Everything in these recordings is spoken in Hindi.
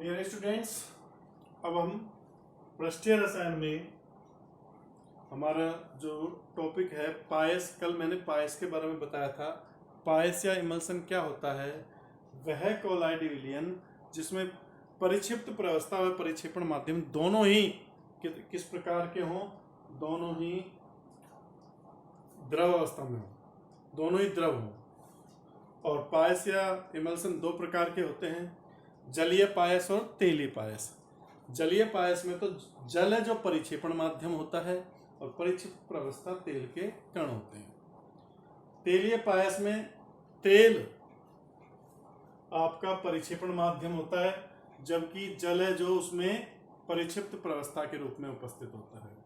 डियर स्टूडेंट्स, अब हम पृष्ठीय रसायन में हमारा जो टॉपिक है पायस, कल मैंने पायस के बारे में बताया था। पायस या इमल्सन क्या होता है? वह कोलाइड विलयन जिसमें परिक्षिप्त प्रावस्था व परिक्षेपण माध्यम दोनों ही किस प्रकार के हों, दोनों ही द्रव अवस्था में हो, दोनों ही द्रव हो। और पायस या इमल्सन दो प्रकार के होते हैं, जलीय पायस और तेलीय पायस। जलीय पायस में तो जल है जो परिक्षेपण माध्यम होता है और परिक्षिप्त प्रावस्था तेल के कण होते हैं। तेलीय पायस में तेल आपका परिक्षेपण माध्यम होता है, जबकि जल है जो उसमें परिक्षिप्त प्रावस्था के रूप में उपस्थित होता है।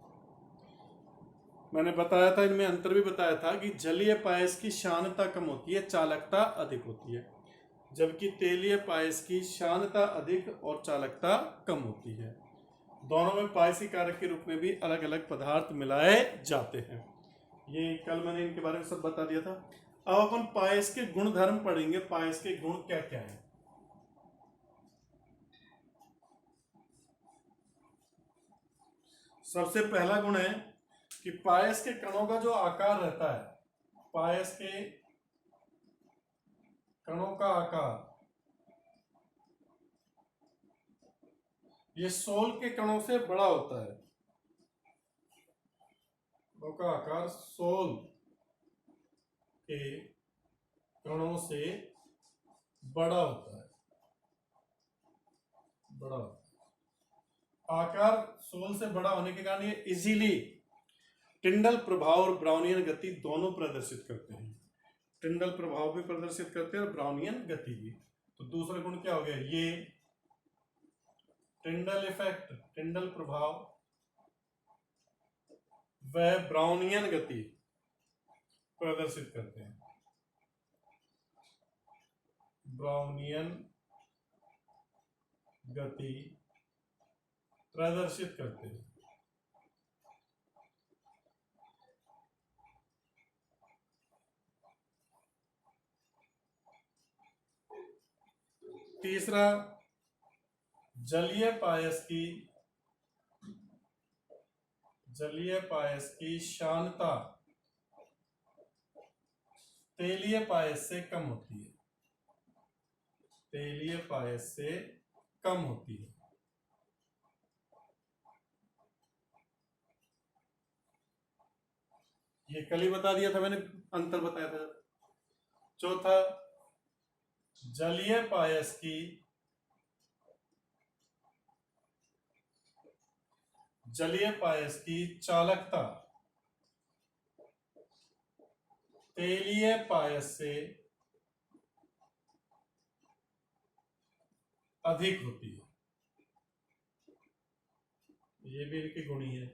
मैंने बताया था, इनमें अंतर भी बताया था कि जलीय पायस की शानता कम होती है, चालकता अधिक होती है, जबकि तेलीय पायस की शानता अधिक और चालकता कम होती है। दोनों में पायसी कारक के रूप में भी अलग अलग पदार्थ मिलाए जाते हैं। ये कल मैंने इनके बारे में सब बता दिया था। अब अपन पायस के गुण धर्म पढ़ेंगे। पायस के गुण क्या क्या है? सबसे पहला गुण है कि पायस के कणों का जो आकार रहता है, पायस के कणों का आकार, ये सोल के कणों से बड़ा होता है। कणों का आकार सोल के कणों से बड़ा होता है, बड़ा होता है। आकार सोल से बड़ा होने के कारण ये इजीली टिंडल प्रभाव और ब्राउनियन गति दोनों प्रदर्शित करते हैं। टिंडल प्रभाव भी प्रदर्शित करते हैं और ब्राउनियन गति भी। तो दूसरा गुण क्या हो गया? ये टिंडल इफेक्ट, टिंडल प्रभाव वह ब्राउनियन गति प्रदर्शित करते हैं, ब्राउनियन गति प्रदर्शित करते हैं। तीसरा, जलीय पायस की शानता तेलीय पायस से कम होती है, तेलीय पायस से कम होती है। ये कल ही बता दिया था मैंने, अंतर बताया था। चौथा, जलीय पायस की चालकता तेलीय पायस से अधिक होती है। ये भी इनकी गुण ही है।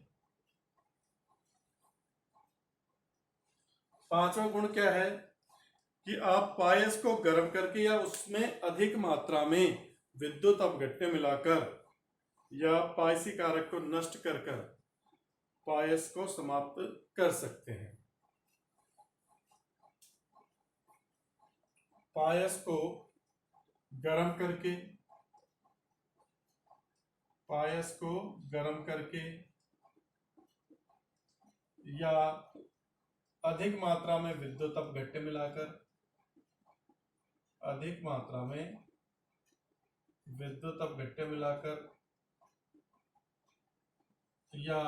पांचवा गुण क्या है कि आप पायस को गर्म करके या उसमें अधिक मात्रा में विद्युत अपघट्य मिलाकर या पायसी कारक को नष्ट कर पायस को समाप्त कर सकते हैं। पायस को गर्म करके या अधिक मात्रा में विद्युत अपघट्य मिलाकर या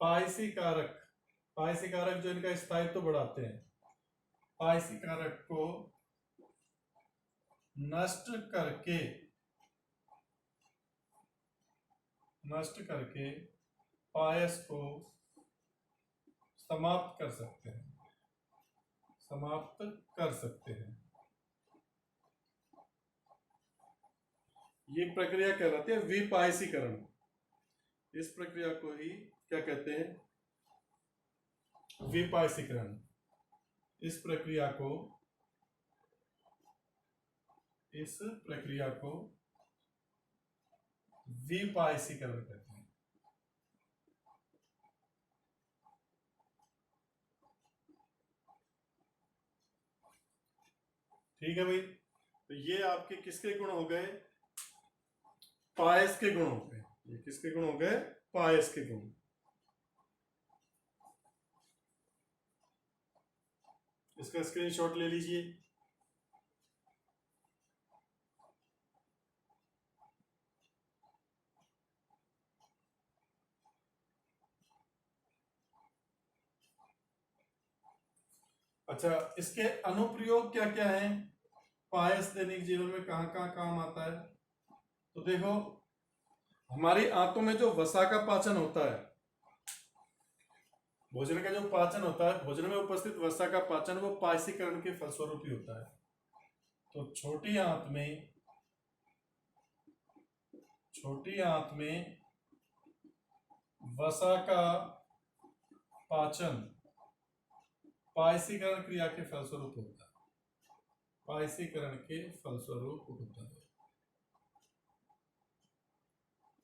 पायसी कारक जो इनका स्थायित्व बढ़ाते हैं, पायसी कारक को नष्ट करके पायस को समाप्त कर सकते हैं। ये प्रक्रिया कहलाती है विपायसीकरण। इस प्रक्रिया को ही क्या कहते हैं? विपायसीकरण। इस प्रक्रिया को विपायसीकरण कहते हैं। ठीक है भाई, तो ये आपके किसके गुण हो गए? पायस के गुण हो गए। ये किसके गुण हो गए? पायस के गुण। इसका स्क्रीनशॉट ले लीजिए। अच्छा, इसके अनुप्रयोग क्या क्या हैं? पायस दैनिक जीवन में कहाँ कहाँ काम आता है? तो देखो, हमारी आंतों में जो वसा का पाचन होता है, भोजन का जो पाचन होता है, भोजन में उपस्थित वसा का पाचन, वो पायसीकरण के फलस्वरूप ही होता है। तो छोटी आंत में वसा का पाचन पायसीकरण क्रिया के फलस्वरूप होता है। पायसीकरण के फलस्वरूप होता है।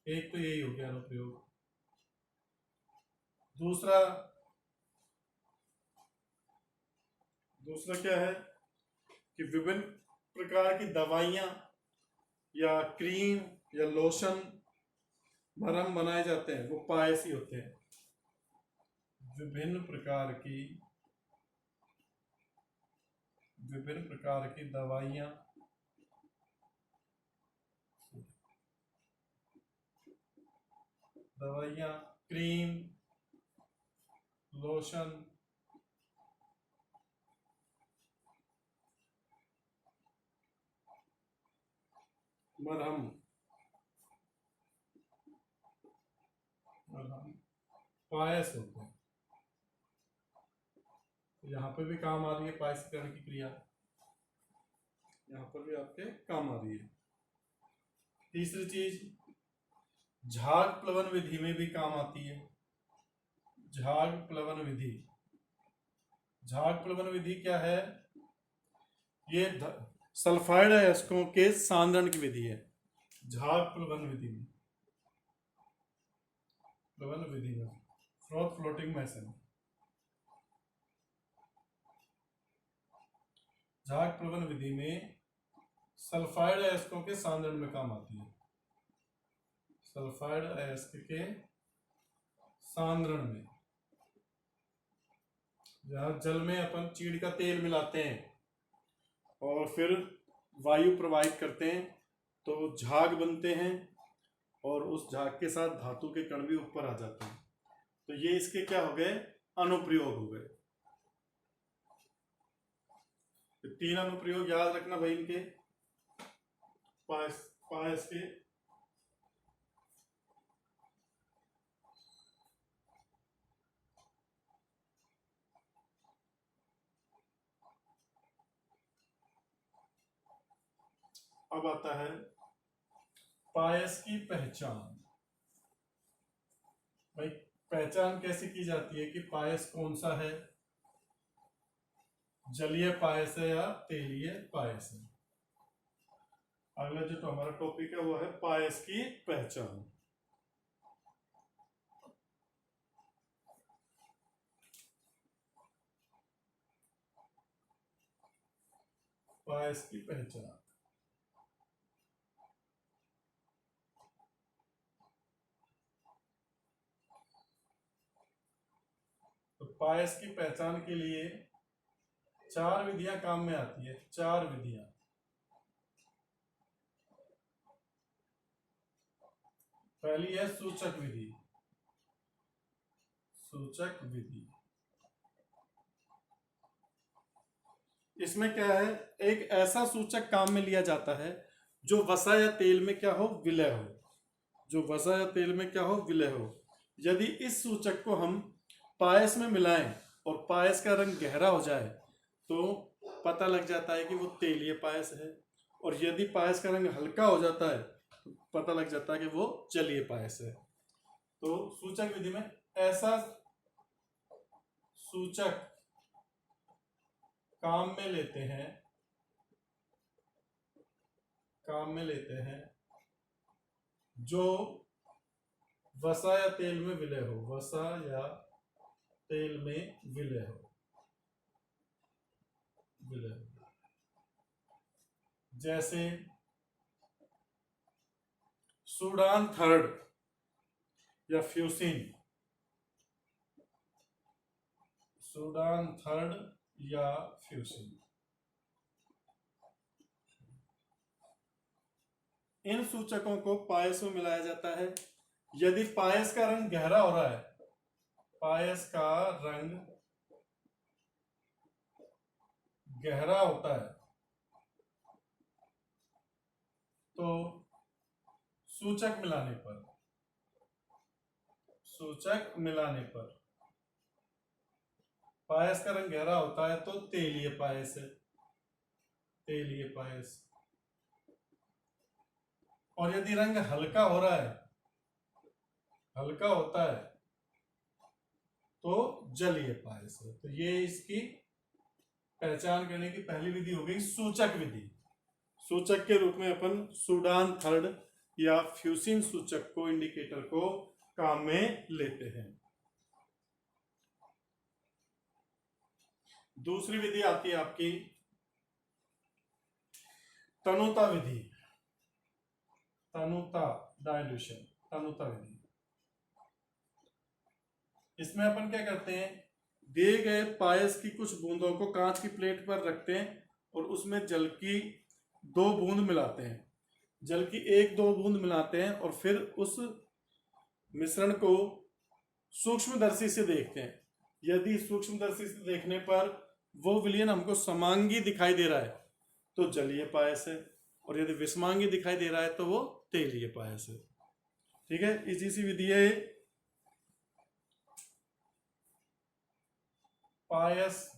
एक तो यही हो गया अनुप्रयोग। दूसरा क्या है कि विभिन्न प्रकार की दवाइयां या क्रीम या लोशन, मरहम बनाए जाते हैं, वो पायस ही होते हैं। विभिन्न प्रकार की दवाइयां क्रीम, लोशन, मरहम पायस होते हैं। यहाँ पे भी काम आ रही है पायसीकरण की क्रिया, यहाँ पर भी आपके काम आ रही है। तीसरी चीज, झाग प्लवन विधि में भी काम आती है। झाग प्लवन विधि क्या है? ये सल्फाइड अयस्कों के सांद्रण की विधि है। झाग प्लवन विधि में फ्रोथ फ्लोटिंग मेसन, झाग प्लवन विधि में सल्फाइड अयस्कों के सांद्रण में काम आती है। सल्फाइड अयस्क के सांद्रण में, जहां जल में अपन चीड़ का तेल मिलाते हैं और फिर वायु प्रवाहित करते हैं तो झाग बनते हैं, और उस झाग के साथ धातु के कण भी ऊपर आ जाते हैं। तो ये इसके क्या हो गए? अनुप्रयोग हो गए। तो 3 अनुप्रयोग याद रखना भाई इनके, पायस के। अब आता है पायस की पहचान। भाई पहचान कैसे की जाती है कि पायस कौन सा है? जलीय पायस है या तेलीय पायस है? अगला जो तो हमारा टॉपिक है वो है पायस की पहचान। पायस की पहचान। तो पायस की पहचान के लिए 4 विधियां काम में आती है। 4 विधियां। पहली है सूचक विधि। इसमें क्या है? एक ऐसा सूचक काम में लिया जाता है जो वसा या तेल में क्या हो? विलय हो। यदि इस सूचक को हम पायस में मिलाएं और पायस का रंग गहरा हो जाए तो पता लग जाता है कि वो तेलीय पायस है, और यदि पायस का रंग हल्का हो जाता है तो पता लग जाता है कि वो जलीय पायस है। तो सूचक विधि में ऐसा सूचक काम में लेते हैं जो वसा या तेल में विलय हो। जैसे सूडान थर्ड या फ्यूसिन, सूडान थर्ड या फ्यूसिन, इन सूचकों को पायस में मिलाया जाता है। यदि पायस का रंग गहरा हो रहा है, पायस का रंग गहरा होता है, तो सूचक मिलाने पर, सूचक मिलाने पर पायस का रंग गहरा होता है तो तेलीय पायस है, तेलीय पायस। और यदि रंग हल्का हो रहा है, हल्का होता है, तो जलीय पायस है। तो ये इसकी पहचान करने की पहली विधि हो गई सूचक विधि। सूचक के रूप में अपन सूडान थर्ड या फ्यूसिन सूचक को, इंडिकेटर को काम में लेते हैं। दूसरी विधि आती है आपकी तनुता विधि, तनुता डाइल्यूशन, तनुता विधि। इसमें अपन क्या करते हैं, दिए गए पायस की कुछ बूंदों को कांच की प्लेट पर रखते हैं और उसमें जल की 2 बूंद मिलाते हैं, जल की 1-2 बूंद मिलाते हैं और फिर उस मिश्रण को सूक्ष्मदर्शी से देखते हैं। यदि सूक्ष्मदर्शी से देखने पर वो विलयन हमको समांगी दिखाई दे रहा है तो जलीय पायस है, और यदि विषमांगी दिखाई दे रहा है तो वो तेलीय पायस है। ठीक है, इसी सी विधि है पायस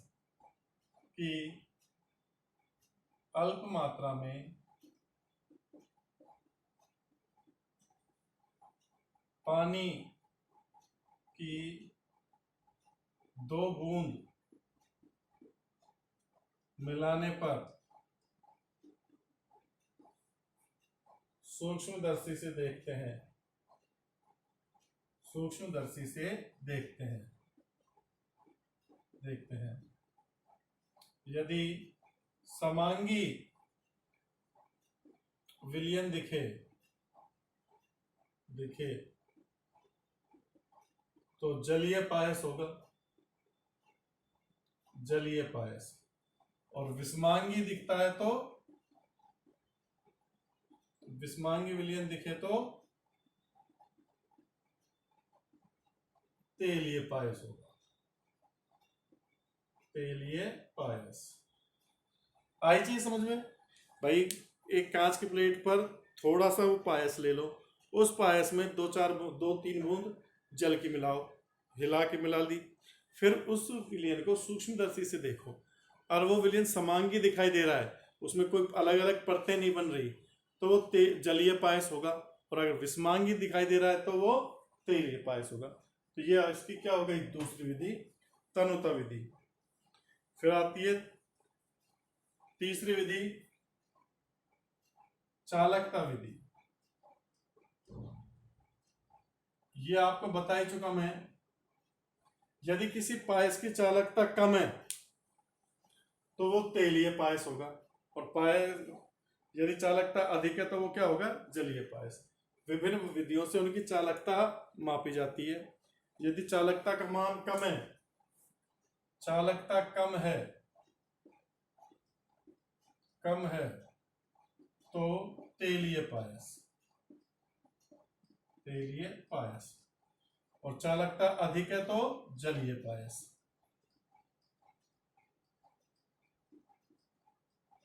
की अल्प मात्रा में पानी की 2 बूंद मिलाने पर सूक्ष्मदर्शी से देखते हैं, सूक्ष्मदर्शी से देखते हैं, देखते हैं। यदि समांगी विलयन दिखे, दिखे तो जलीय पायस होगा, जलीय पायस। और विषमांगी दिखता है तो, विषमांगी विलयन दिखे तो तेलीय पायस होगा, तेलीय पायस। आई चीज समझ में भाई। एक कांच की प्लेट पर थोड़ा सा वो पायस ले लो, उस पायस में 2-3 बूंद जल की मिलाओ, हिला के मिला दी, फिर उस विलयन को सूक्ष्मदर्शी से देखो और वो विलयन समांगी दिखाई दे रहा है, उसमें कोई अलग अलग परतें नहीं बन रही, तो वो जलीय पायस होगा। और अगर विषमांगी दिखाई दे रहा है तो वो तेलीय पायस होगा। तो ये इसकी क्या हो गई, दूसरी विधि, तनुता विधि। फिर आती है तीसरी विधि, चालकता विधि। ये आपको बता ही चुका मैं। यदि किसी पायस की चालकता कम है तो वो तेलीय पायस होगा, और पायस यदि चालकता अधिक है तो वो क्या होगा, जलीय पायस। विभिन्न विधियों से उनकी चालकता मापी जाती है। यदि चालकता का मान कम है, चालकता कम है, कम है तो तेलीय पायस, तेलीय पायस। और चालकता अधिक है तो जलीय पायस,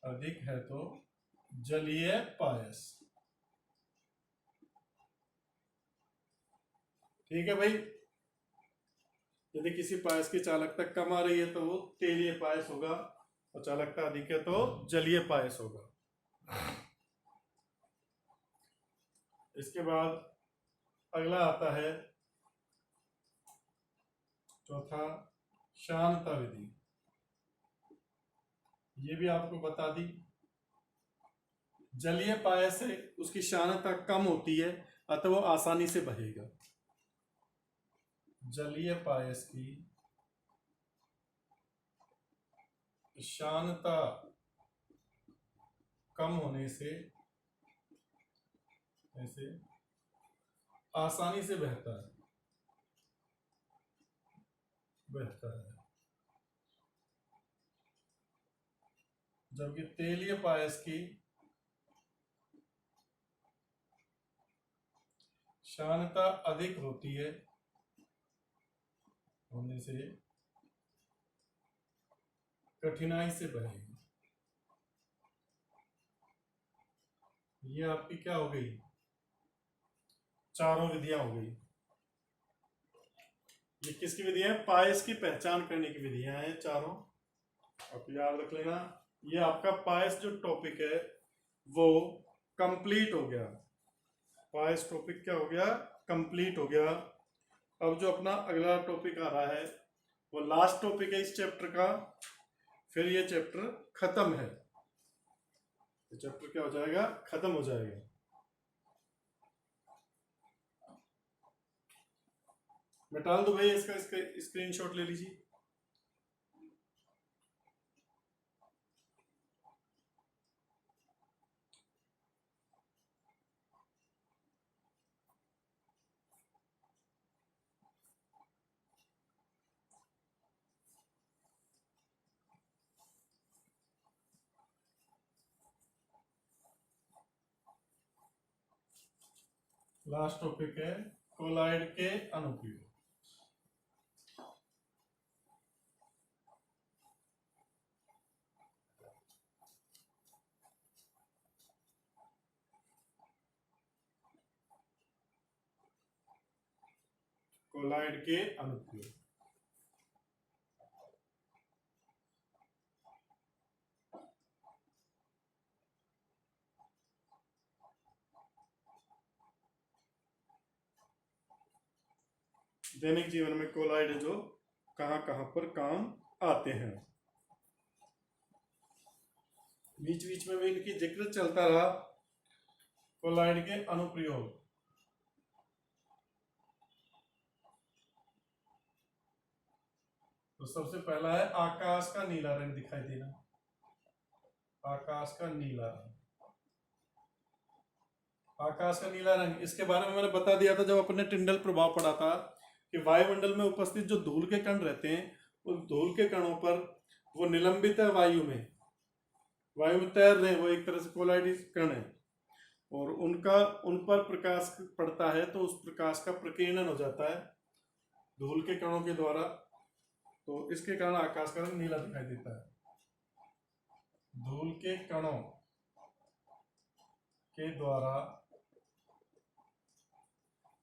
अधिक है तो जलीय पायस। ठीक है भाई। यदि किसी पायस की चालकता कम आ रही है तो वो तेलीय पायस होगा, और चालकता अधिक है तो जलीय पायस होगा। इसके बाद अगला आता है चौथा, शांता विधि। ये भी आपको बता दी। जलीय पायस से उसकी शानता कम होती है अतः वो आसानी से बहेगा। जलीय पायस की शानता कम होने से, ऐसे आसानी से बहता है, जबकि तेलीय पायस की श्यानता अधिक होती है होने से कठिनाई से बहेगी। ये आपकी क्या हो गई, चारों विधियां हो गई। ये किसकी विधियां है, पायस की पहचान करने की विधियां हैं चारों, आप याद रख लेना। ये आपका पायस जो टॉपिक है वो कंप्लीट हो गया, पायस टॉपिक क्या हो गया, कंप्लीट हो गया। अब जो अपना अगला टॉपिक आ रहा है वो लास्ट टॉपिक है इस चैप्टर का, फिर ये चैप्टर खत्म है, ये चैप्टर क्या हो जाएगा, खत्म हो जाएगा। मैं डाल दूं भाई, इसका स्क्रीनशॉट ले लीजिए। लास्ट टॉपिक है कोलाइड के अनुप्रयोग। कोलाइड के अनुप्रयोग, दैनिक जीवन में कोलाइड जो कहां कहां पर काम आते हैं। बीच बीच में भी इनकी जिक्र चलता रहा, कोलाइड के अनुप्रयोग। तो सबसे पहला है आकाश का नीला रंग दिखाई देना, आकाश का नीला रंग, आकाश का नीला रंग, इसके बारे में मैंने बता दिया था जब अपने टिंडल प्रभाव पढ़ा था कि वायुमंडल में उपस्थित जो धूल के कण रहते हैं उन धूल के कणों पर वो निलंबित है वायु में, वायु में तैर रहे हैं, वो एक तरह से कोलाइड कण है, और उनका उन पर प्रकाश पड़ता है तो उस प्रकाश का प्रकीर्णन हो जाता है धूल के कणों के द्वारा, तो इसके कारण आकाश का रंग नीला दिखाई देता है। धूल के कणों के द्वारा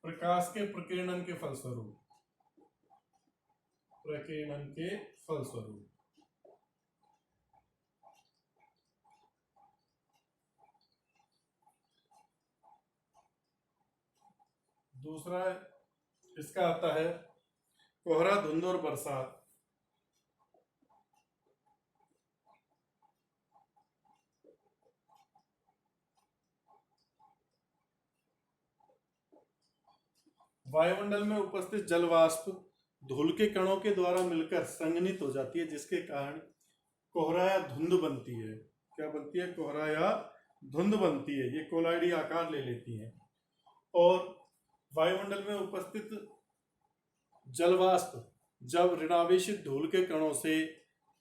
प्रकाश के प्रकीर्णन के फलस्वरूप, प्रकीर्णन के फलस्वरूप दूसरा इसका आता है कोहरा, धुंध और बरसात। वायुमंडल में उपस्थित जल वाष्प धूल के कणों के द्वारा मिलकर संघनित हो जाती है जिसके कारण कोहरा या धुंध बनती है। क्या बनती है, कोहरा या धुंध बनती है, ये कोलाइडी आकार ले लेती है। और वायुमंडल में उपस्थित जल वाष्प जब ऋणावेशित धूल के कणों से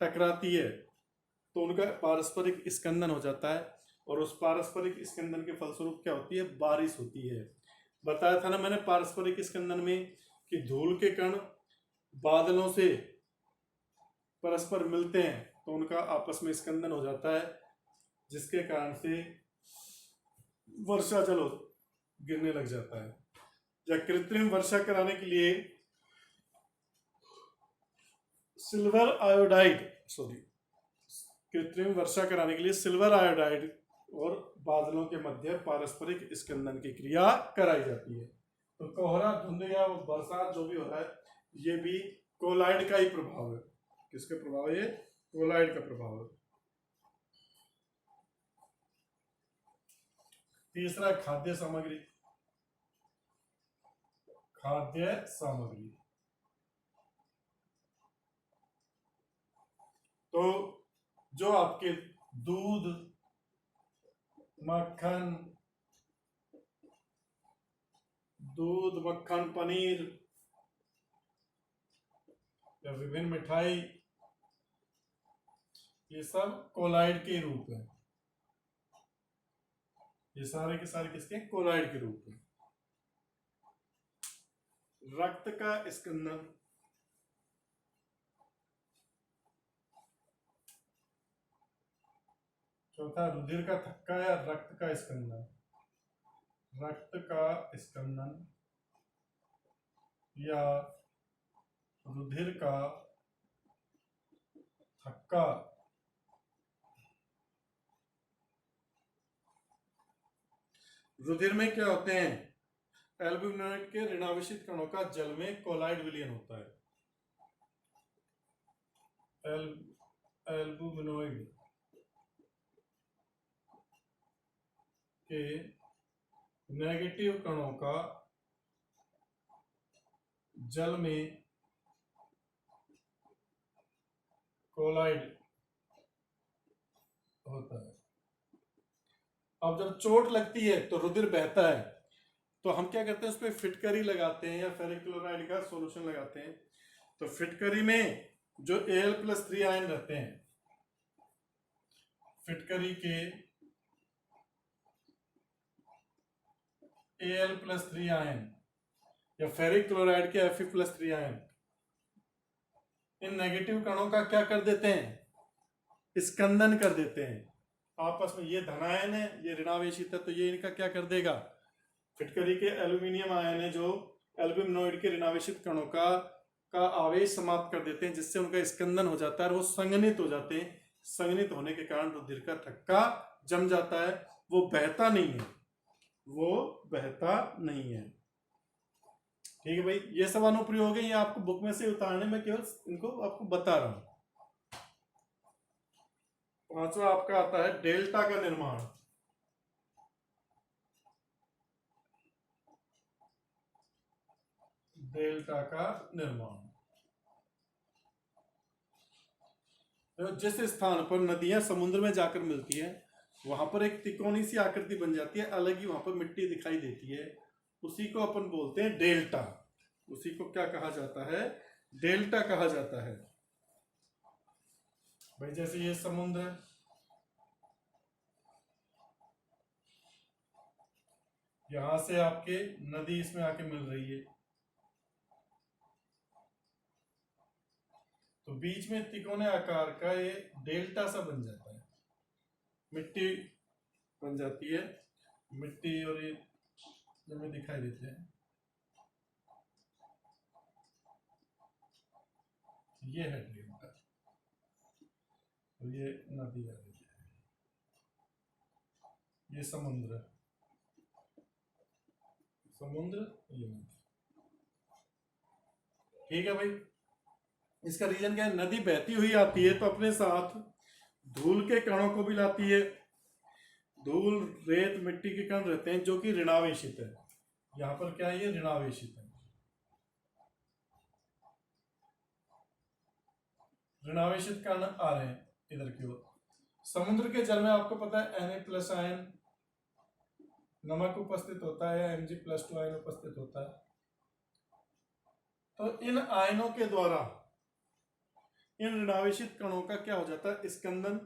टकराती है तो उनका पारस्परिक स्कंदन हो जाता है, और उस पारस्परिक स्कंदन के फलस्वरूप क्या होती है, बारिश होती है। बताया था ना मैंने पारस्परिक स्कंदन में कि धूल के कण बादलों से परस्पर मिलते हैं तो उनका आपस में स्कंदन हो जाता है जिसके कारण से वर्षा जल गिरने लग जाता है। या कृत्रिम वर्षा कराने के लिए सिल्वर आयोडाइड, कृत्रिम वर्षा कराने के लिए सिल्वर आयोडाइड और बादलों के मध्य पारस्परिक स्कंदन की क्रिया कराई जाती है। तो कोहरा, धुंध या बरसात जो भी हो रहा है ये भी कोलाइड का ही प्रभाव है। किसका प्रभाव है, ये कोलाइड का प्रभाव है। तीसरा खाद्य सामग्री, खाद्य सामग्री। तो जो आपके दूध, मक्खन, दूध, मक्खन, पनीर या विभिन्न मिठाई, ये सब कोलाइड के रूप है। ये सारे के सारे किसके? कोलाइड के रूप में। रक्त का स्कंदन, चौथा रुधिर का थक्का या रक्त का स्कंदन। रक्त का स्कंदन या रुधिर का थक्का रुधिर में क्या होते हैं? एल्ब्यूमिनॉइड के ऋणावेशित कणों का जल में कोलाइड विलयन होता है। एल्ब्यूमिनॉइड के नेगेटिव कणों का जल में कोलाइड होता है। अब जब चोट लगती है तो रुधिर बहता है, तो हम क्या करते हैं? उस पर फिटकरी लगाते हैं या फेरिक क्लोराइड का सॉल्यूशन लगाते हैं। तो फिटकरी में जो Al+3 आयन रहते हैं, फिटकरी के Al+3 आयन या फेरिक क्लोराइड के Fe+3 आयन, इन नेगेटिव कणों का क्या कर देते हैं? स्कंदन कर देते हैं आपस में। ये धनायन है, ये ऋणावेशित है, तो ये इनका क्या कर देगा? फिटकरी के एल्यूमिनियम आयन है जो एल्ब्यूमिनॉइड के ऋणावेशित कणों का आवेश समाप्त कर देते हैं, जिससे उनका स्कंदन हो जाता है और वो संघनित हो जाते हैं। संघनित होने के कारण रुधिर का थक्का जम जाता है, वो बहता नहीं है, वो बहता नहीं है। ठीक है भाई, ये सब अनुप्रयोग है, ये आपको बुक में से उतारने में केवल इनको आपको बता रहा हूं। पांचवा आपका आता है डेल्टा का निर्माण। डेल्टा का निर्माण, तो जिस स्थान पर नदियां समुद्र में जाकर मिलती है, वहां पर एक तिकोनी सी आकृति बन जाती है, अलग ही वहां पर मिट्टी दिखाई देती है, उसी को अपन बोलते हैं डेल्टा। उसी को क्या कहा जाता है? डेल्टा कहा जाता है। भाई जैसे ये समुद्र है, यहां से आपके नदी इसमें आके मिल रही है, तो बीच में तिकोने आकार का ये डेल्टा सा बन जाता है, मिट्टी बन जाती है। मिट्टी और ये जब दिखाई देते हैं, ये है डेल्टा, तो ये नदी आ रही है, ये समुद्र, समुद्र, ये नदी। ठीक है भाई, इसका रीजन क्या है? नदी बहती हुई आती है तो अपने साथ धूल के कणों को भी लाती है। धूल, रेत, मिट्टी के कण रहते हैं जो कि ऋणावेशित है। यहां पर क्या है? ये ऋणावेशित है। ऋणावेशित कण आ रहे हैं इधर की ओर। समुद्र के जल में आपको पता है Na+ आयन, नमक उपस्थित होता है, Mg+2 आयन उपस्थित होता है। तो इन आयनों के द्वारा इन ऋणावेशित कणों का क्या हो जाता है? स्कंदन।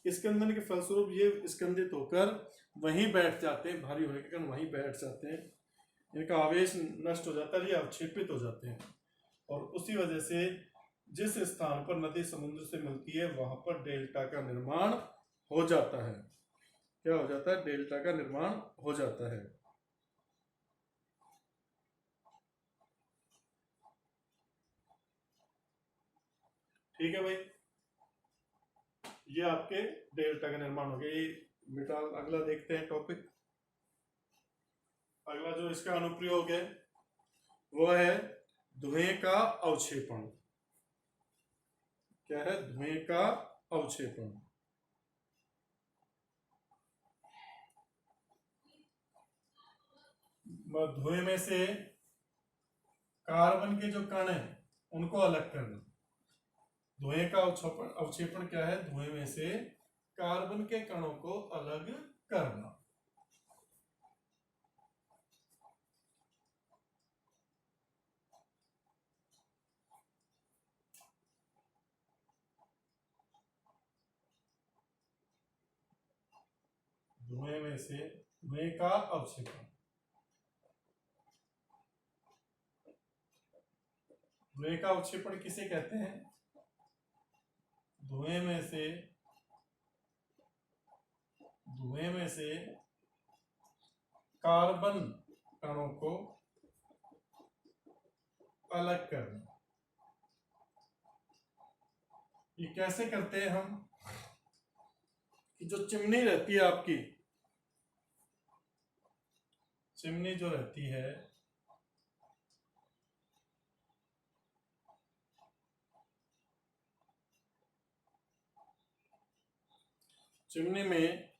स्कंदन के फलस्वरूप ये स्कंदित होकर वहीं बैठ जाते हैं, भारी होने के कारण वहीं बैठ जाते हैं, इनका आवेश नष्ट हो जाता है, ये अवक्षेपित हो जाते हैं, और उसी वजह से जिस स्थान पर नदी समुद्र से मिलती है वहां पर डेल्टा का निर्माण हो जाता है। क्या हो जाता है? डेल्टा का निर्माण हो जाता है। ठीक है भाई, ये आपके डेल्टा का निर्माण हो गया। ये बेटा अगला देखते हैं टॉपिक। अगला जो इसका अनुप्रयोग है वो है धुएं का अवक्षेपण। क्या है? धुएं का अवक्षेपण। धुएं में से कार्बन के जो कण हैं उनको अलग करना। धुएं का अवक्षेपण क्या है? धुएं में से कार्बन के कणों को अलग करना। धुएं में से धुएं का अवक्षेपण, धुएं का अवक्षेपण किसे कहते हैं? धुएं में से कार्बन कणों को अलग करना। ये कैसे करते हैं हम? कि जो चिमनी रहती है आपकी, चिमनी जो रहती है, चिमनी में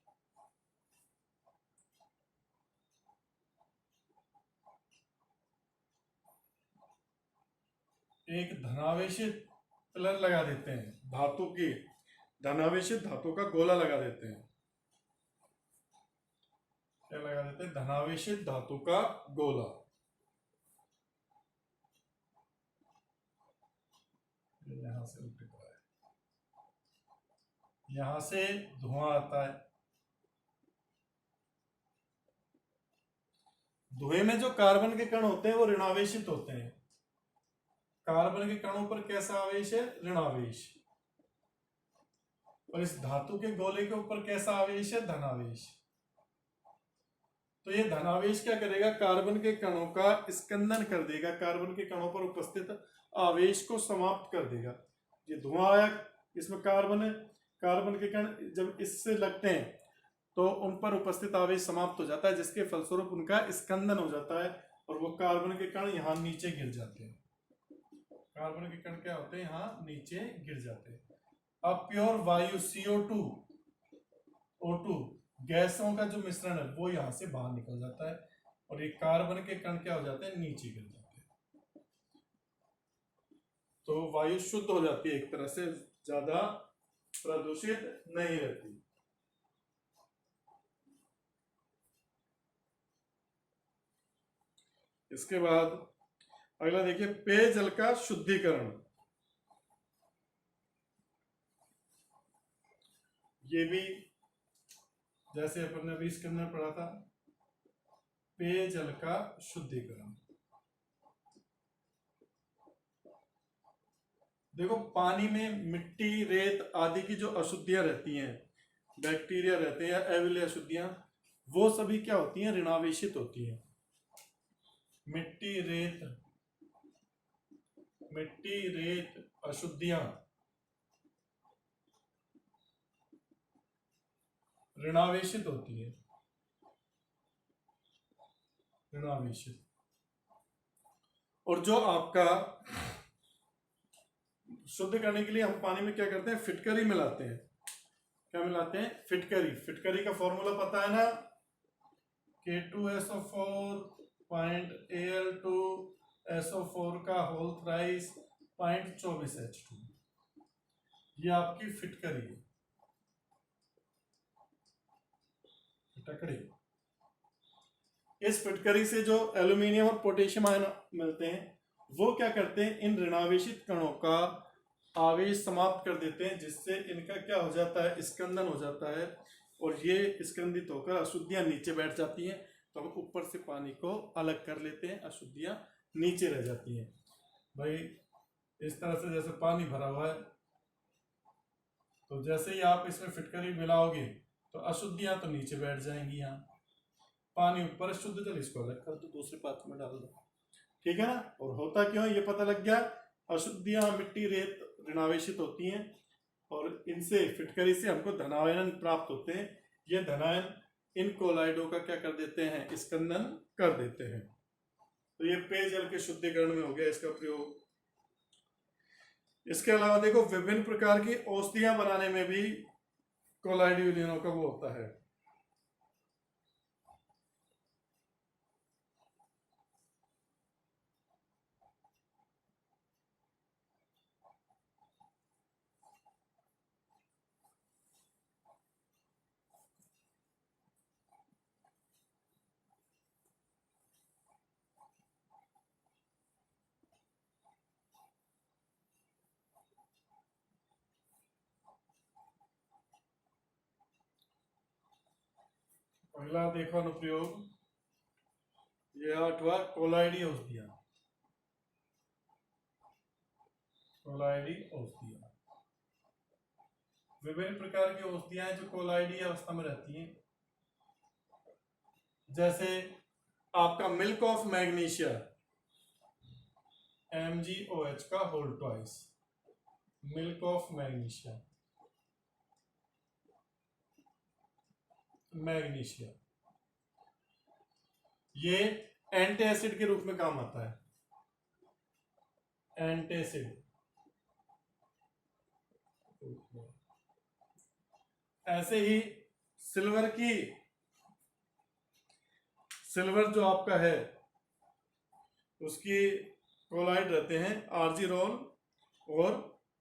एक धनावेशित पिलर लगा देते हैं, धातु की धनावेशित धातु का गोला लगा देते हैं। क्या लगा देते हैं? धनावेशित धातु का गोला। यहां से उल्टे है, यहां से धुआं आता है। धुएं में जो कार्बन के कण होते हैं वो ऋणावेशित होते हैं। कार्बन के कणों पर कैसा आवेश है? ऋणावेश। और इस धातु के गोले के ऊपर कैसा आवेश है? धनावेश। तो ये धनावेश क्या करेगा? कार्बन के कणों का स्कंदन कर देगा, कार्बन के कणों पर उपस्थित आवेश को समाप्त कर देगा। ये धुआं आया, इसमें कार्बन है, कार्बन के कण जब इससे लगते हैं तो उन पर उपस्थित आवेश समाप्त हो जाता है, जिसके फलस्वरूप उनका स्कंदन हो जाता है और वो कार्बन के कण यहाँ नीचे गिर जाते हैं। कार्बन के कण क्या होते हैं? यहाँ नीचे गिर जाते हैं। अब प्योर वायु CO2 O2 गैसों का जो मिश्रण है वो यहाँ से बाहर निकल जाता है और ये कार्बन के कण क्या हो जाते हैं? नीचे गिर जाते हैं। तो वायु शुद्ध हो जाती है, एक तरह से ज्यादा प्रदूषित नहीं रहती। इसके बाद अगला देखिए, पेयजल का शुद्धिकरण। ये भी जैसे अपन ने अभी इसके अंदर पढ़ा था, पेयजल का शुद्धिकरण। देखो, पानी में मिट्टी, रेत आदि की जो अशुद्धियां रहती हैं, बैक्टीरिया रहते हैं या अविलेय अशुद्धियां, वो सभी क्या होती हैं? ऋणावेशित होती हैं। मिट्टी, रेत अशुद्धियां ऋणावेशित होती है, ऋणावेशित। और जो आपका शुद्ध करने के लिए हम पानी में क्या करते हैं? फिटकरी मिलाते हैं। क्या मिलाते हैं? फिटकरी। फिटकरी का फॉर्मूला पता है ना? K2SO4 Al2SO4 का होल थ्राइस 0.24H2। ये आपकी फिटकरी है, फिटकरी। इस फिटकरी से जो एल्यूमिनियम और पोटेशियम आयन मिलते हैं वो क्या करते हैं? इन ऋणावेशित कणों का आवेश समाप्त कर देते हैं, जिससे इनका क्या हो जाता है? स्कंदन हो जाता है और ये स्कंदित होकर अशुद्धियां नीचे बैठ जाती हैं। तो हम ऊपर से पानी को अलग कर लेते हैं, अशुद्धियां नीचे रह जाती हैं। भाई इस तरह से जैसे पानी भरा हुआ है, तो जैसे ही आप इसमें फिटकरी मिलाओगे तो अशुद्धियां तो नीचे बैठ जाएंगी, यहाँ पानी ऊपर, शुद्ध जल इसको अलग कर दो, दूसरे पात्र में डाल दो। ठीक है ना? और होता क्यों है ये पता लग गया। अशुद्धियां मिट्टी, रेत ऋणावेशित होती हैं और इनसे, फिटकरी से हमको धनायन प्राप्त होते हैं। ये धनायन इन कोलाइडों का क्या कर देते हैं? स्कंदन कर देते हैं। तो ये पेयजल के शुद्धिकरण में हो गया इसका प्रयोग। इसके अलावा देखो, विभिन्न प्रकार की औषधियां बनाने में भी कोलाइड विलयनों का वो होता है। अगला देखो अनुप्रयोग, ये 8वां कोलाइडी औषधियां। कोलाइडी औषधियां विभिन्न प्रकार की औषधियां हैं जो कोलाइडी अवस्था में रहती हैं। जैसे आपका मिल्क ऑफ मैग्नीशिया, MgOH का whole twice, milk of magnesia, magnesia ये एंटीएसिड के रूप में काम आता है, एंटीएसिड। ऐसे ही सिल्वर जो आपका है उसकी कोलाइड रहते हैं आर्जिरोल और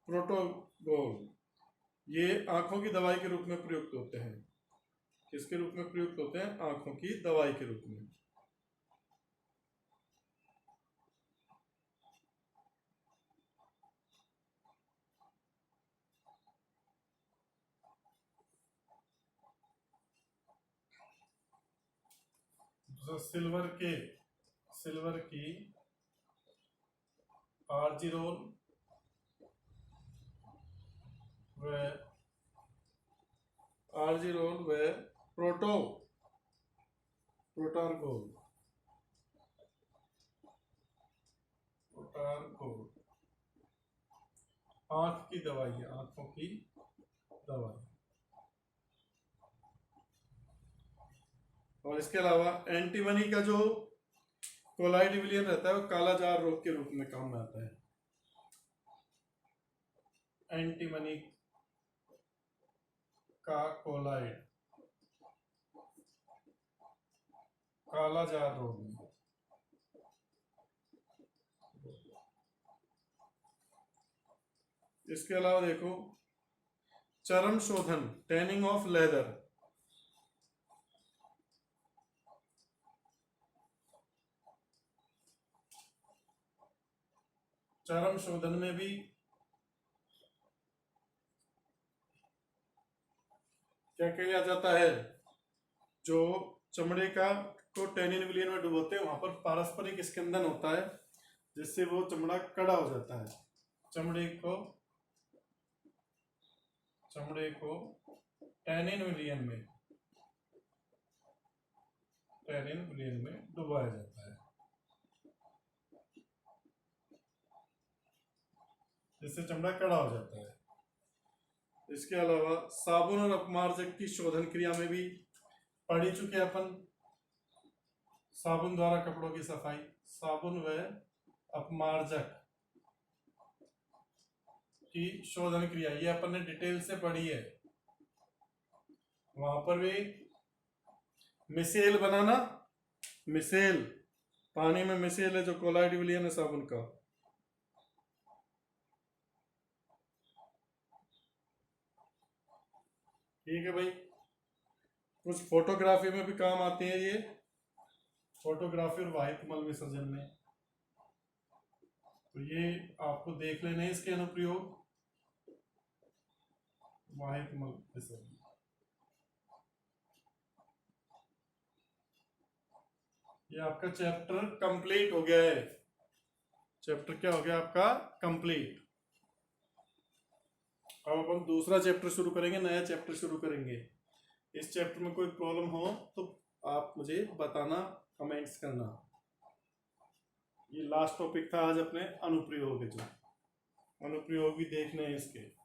प्रोटोगोल। ये आंखों की दवाई के रूप में प्रयुक्त होते हैं। किसके रूप में प्रयुक्त होते हैं? आंखों की दवाई के रूप में। तो सिल्वर की आर्जिरोल व प्रोटारगोल आंख की दवाई है, आंखों की दवाई। और इसके अलावा एंटीमनी का जो कोलाइड विलियन रहता है वो कालाजार रोग के रूप में काम में आता है। एंटीमनी का कोलाइड कालाजार रोग में। इसके अलावा देखो चर्म शोधन, टैनिंग ऑफ लेदर, चर्म शोधन में भी क्या किया जाता है? जो चमड़े को टैनिन विलियन में डुबोते हैं, वहां पर पारस्परिक स्कंदन होता है जिससे वो चमड़ा कड़ा हो जाता है। चमड़े को टैनिन विलियन में डुबाया जाता है जिससे चमड़ा कड़ा हो जाता है। इसके अलावा साबुन और अपमार्जक की शोधन क्रिया में भी पढ़ ही चुके अपन। साबुन द्वारा कपड़ों की सफाई, साबुन व अपमार्जक की शोधन क्रिया, ये अपन ने डिटेल से पढ़ी है। वहां पर भी मिसेल बनाना, मिसेल पानी में मिसेल है जो कोलाइड विलियन है साबुन का। ठीक है भाई, कुछ फोटोग्राफी में भी काम आते हैं ये, फोटोग्राफी और वाहित मल विसर्जन में। तो ये आपको देख लेने हैं इसके अनुप्रयोग, वाहित मल विसर्जन। ये आपका चैप्टर कंप्लीट हो गया है। चैप्टर क्या हो गया आपका? कंप्लीट। अब अपन दूसरा चैप्टर शुरू करेंगे, नया चैप्टर शुरू करेंगे। इस चैप्टर में कोई प्रॉब्लम हो तो आप मुझे बताना, कमेंट्स करना। ये लास्ट टॉपिक था आज अपने अनुप्रयोग के, जो अनुप्रयोग भी देखने हैं इसके।